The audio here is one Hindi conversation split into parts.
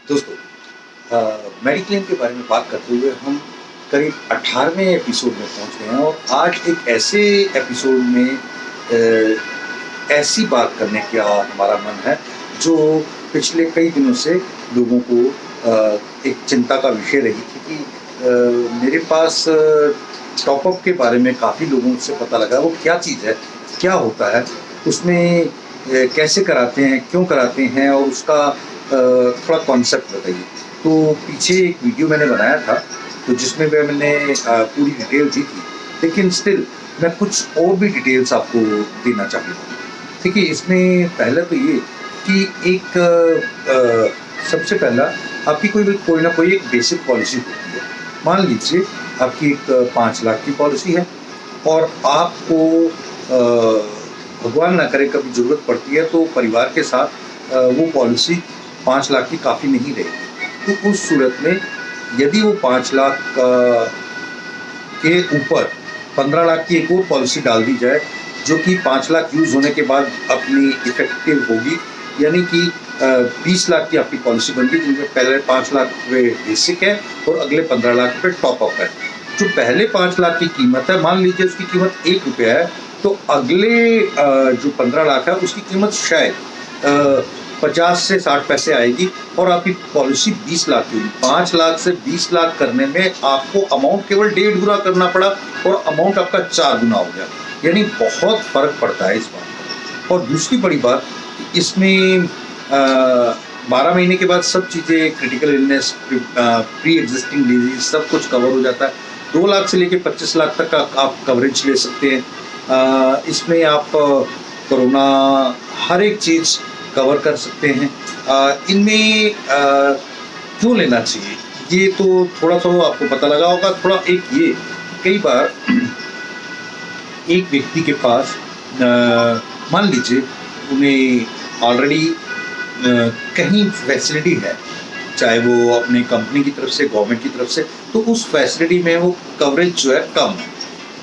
दोस्तों, मेडिक्लेम के बारे में बात करते हुए हम करीब 18वें एपिसोड में पहुंच गए हैं और आज एक ऐसे एपिसोड में ऐसी बात करने का हमारा मन है जो पिछले कई दिनों से लोगों को एक चिंता का विषय रही थी कि मेरे पास टॉपअप के बारे में काफ़ी लोगों से पता लगा वो क्या चीज़ है, क्या होता है, उसमें कैसे कराते हैं, क्यों कराते हैं और उसका थोड़ा कॉन्सेप्ट बताइए। तो पीछे एक वीडियो मैंने बनाया था तो जिसमें मैंने पूरी डिटेल दी थी, लेकिन स्टिल मैं कुछ और भी डिटेल्स आपको देना चाहूँगा। देखिए, इसमें पहले तो ये कि एक सबसे पहला आपकी कोई ना कोई एक बेसिक पॉलिसी होती है। मान लीजिए आपकी एक 5 लाख की पॉलिसी है और आपको भगवान ना करे कभी ज़रूरत पड़ती है तो परिवार के साथ वो पॉलिसी 5 लाख की काफ़ी नहीं रहेगी। तो उस सूरत में यदि वो 5 लाख के ऊपर 15 लाख की एक और पॉलिसी डाल दी जाए जो कि 5 लाख यूज़ होने के बाद अपनी इफेक्टिव होगी, यानी कि 20 लाख की आपकी पॉलिसी बन गई जिनमें पहले 5 लाख रुपये बेसिक है और अगले 15 लाख रुपये टॉपअप है। जो पहले 5 लाख की कीमत है, मान लीजिए उसकी कीमत 1 रुपया है, तो अगले जो 15 लाख है उसकी कीमत शायद 50 से 60 पैसे आएगी और आपकी पॉलिसी 20 लाख की होगी। 5 लाख से 20 लाख करने में आपको अमाउंट केवल 1.5 गुना करना पड़ा और अमाउंट आपका 4 गुना हो गया, यानी बहुत फ़र्क पड़ता है इस बात का। और दूसरी बड़ी बात, इसमें 12 महीने के बाद सब चीज़ें, critical illness, pre existing disease, सब कुछ कवर हो जाता है। 2 लाख से लेकर 25 लाख तक का आप कवरेज ले सकते हैं। इसमें आप कोरोना हर एक चीज़ कवर कर सकते हैं। इनमें क्यों लेना चाहिए ये तो थोड़ा सा आपको पता लगा होगा। थोड़ा एक ये, कई बार एक व्यक्ति के पास मान लीजिए उन्हें ऑलरेडी कहीं फैसिलिटी है, चाहे वो अपने कंपनी की तरफ से, गवर्नमेंट की तरफ से, तो उस फैसिलिटी में वो कवरेज जो है कम है,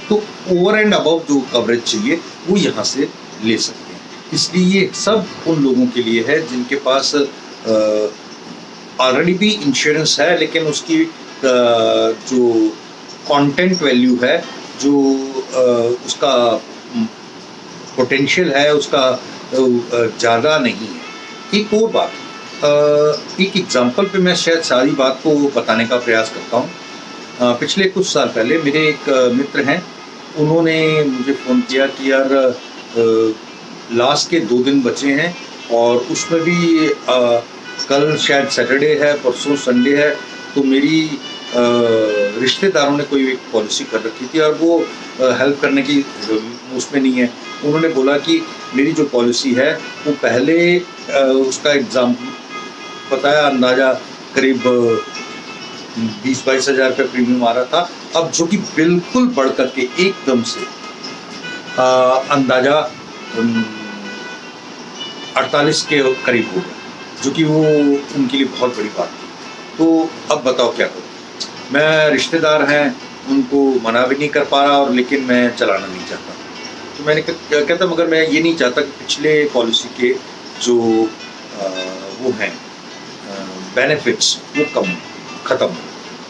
तो ओवर एंड अबव जो कवरेज चाहिए वो यहाँ से ले सकते हैं। इसलिए ये सब उन लोगों के लिए है जिनके पास ऑलरेडी भी इंश्योरेंस है, लेकिन उसकी जो कंटेंट वैल्यू है, जो उसका पोटेंशियल है, उसका ज़्यादा नहीं है। एक और बात, एक एग्जांपल पे मैं शायद सारी बात को बताने का प्रयास करता हूँ। पिछले कुछ साल पहले मेरे एक मित्र हैं, उन्होंने मुझे फ़ोन किया कि यार लास्ट के 2 दिन बचे हैं और उसमें भी कल शायद सैटरडे है, परसों संडे है, तो मेरी रिश्तेदारों ने कोई एक पॉलिसी कर रखी थी और वो हेल्प करने की उसमें नहीं है। उन्होंने बोला कि मेरी जो पॉलिसी है वो पहले उसका एग्ज़ाम बताया, अंदाज़ा करीब 20-22 हज़ार रुपये प्रीमियम आ रहा था, अब जो कि बिल्कुल बढ़ कर के एकदम से अंदाज़ा 48 के करीब हो गया, जो कि वो उनके लिए बहुत बड़ी बात थी। तो अब बताओ क्या करूँ? मैं रिश्तेदार हैं, उनको मना भी नहीं कर पा रहा और लेकिन मैं चलाना नहीं चाहता। तो मैंने कहता मगर मैं ये नहीं चाहता कि पिछले पॉलिसी के जो वो हैं बेनिफिट्स वो ख़त्म हो।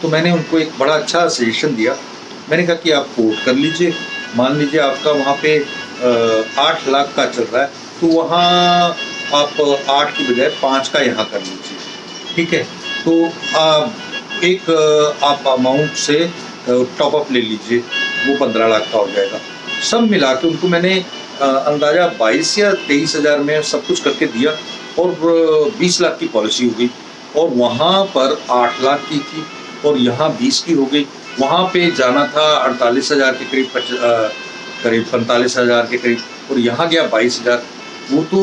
तो मैंने उनको एक बड़ा अच्छा सजेशन दिया। मैंने कहा कि आप कोट कर लीजिए, मान लीजिए आपका वहाँ पे 8 लाख का चल रहा है, तो वहाँ आप 8 की बजाय 5 का यहाँ कर लीजिए, ठीक है? तो आप अमाउंट से टॉपअप ले लीजिए, वो 15 लाख का हो जाएगा। सब मिला के उनको मैंने अंदाज़ा 22 या 23 हज़ार में सब कुछ करके दिया और 20 लाख की पॉलिसी हो गई। और वहाँ पर 8 लाख की थी और यहाँ 20 की हो गई। वहाँ पे जाना था 48 हज़ार के करीब, करीब 45 हज़ार के करीब, और यहाँ गया 22 हज़ार। वो तो,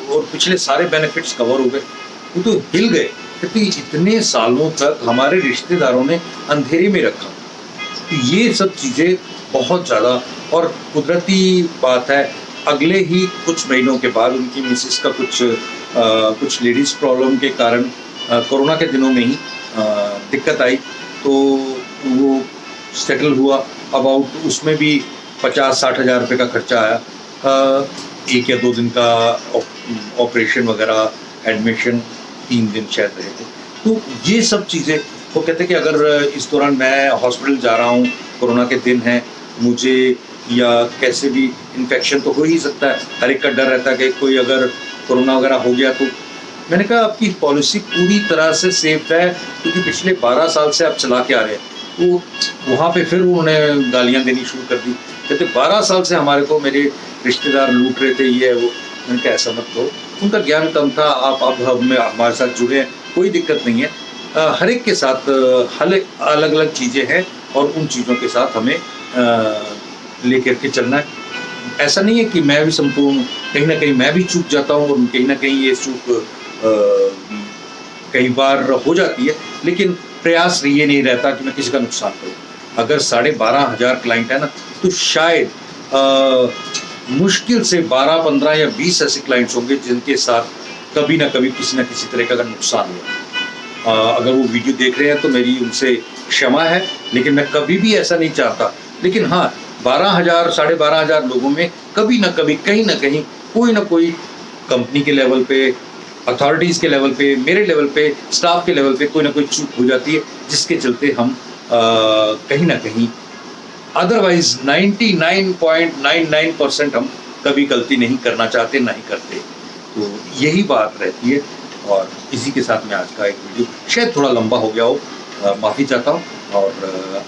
और पिछले सारे बेनिफिट्स कवर हो गए। वो तो हिल गए, क्योंकि इतने सालों तक हमारे रिश्तेदारों ने अंधेरे में रखा। तो ये सब चीज़ें बहुत ज़्यादा, और कुदरती बात है, अगले ही कुछ महीनों के बाद उनकी मिसेस का कुछ लेडीज़ प्रॉब्लम के कारण कोरोना के दिनों में ही दिक्कत आई, तो वो सेटल हुआ। अबाउट उसमें भी 50-60 हज़ार रुपये का खर्चा आया। 1 या 2 दिन का ऑपरेशन वगैरह, एडमिशन, 3 दिन शायद रहे थे। तो ये सब चीज़ें वो कहते हैं कि अगर इस दौरान मैं हॉस्पिटल जा रहा हूँ, कोरोना के दिन हैं, मुझे या कैसे भी इन्फेक्शन तो हो ही सकता है, हर एक का डर रहता है कि कोई अगर कोरोना वगैरह हो गया तो। मैंने कहा आपकी पॉलिसी पूरी तरह से सेफ है, क्योंकि पिछले 12 साल से आप चला के आ रहे हैं। तो वहाँ पे फिर उन्होंने गालियाँ देनी शुरू कर दी, कहते 12 साल से हमारे को मेरे रिश्तेदार लूट रहे थे, ये है वो। मैंने कहा ऐसा मत करो, उनका ज्ञान कम था, आप अब हमारे साथ जुड़े हैं, कोई दिक्कत नहीं है। हर एक के साथ अलग अलग चीज़ें हैं और उन चीज़ों के साथ हमें लेकर के चलना है। ऐसा नहीं है कि मैं भी संपूर्ण, कहीं ना कहीं मैं भी चूक जाता हूँ और कहीं ना कहीं ये चूक कई बार हो जाती है, लेकिन प्रयास ये नहीं रहता कि मैं किसी का नुकसान करूँ। अगर 12,500 क्लाइंट है ना, तो शायद मुश्किल से 12, 15 या 20 ऐसे क्लाइंट्स होंगे जिनके साथ कभी ना कभी किसी न किसी तरह का नुकसान हुआ। अगर वो वीडियो देख रहे हैं तो मेरी उनसे क्षमा है, लेकिन मैं कभी भी ऐसा नहीं चाहता। लेकिन हाँ, 12,000, 12,500 लोगों में कभी ना कभी, कहीं ना कहीं, कोई ना कोई कंपनी के लेवल पे, अथॉरिटीज़ के लेवल पे, मेरे लेवल पे, स्टाफ के लेवल पे कोई ना कोई चूक हो जाती है, जिसके चलते हम कहीं ना कहीं अदरवाइज 99.99% हम कभी गलती नहीं करना चाहते, नहीं करते। तो यही बात रहती है। और इसी के साथ मैं आज का एक वीडियो शायद थोड़ा लंबा हो गया हो, माफ़ी चाहता हूँ। और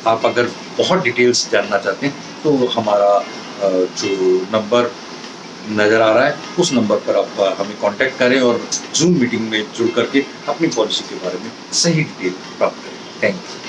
आप अगर बहुत डिटेल्स जानना चाहते हैं तो हमारा जो नंबर नज़र आ रहा है उस नंबर पर आप हमें कांटेक्ट करें और जूम मीटिंग में जुड़ करके अपनी पॉलिसी के बारे में सही डिटेल प्राप्त करें। Thank you.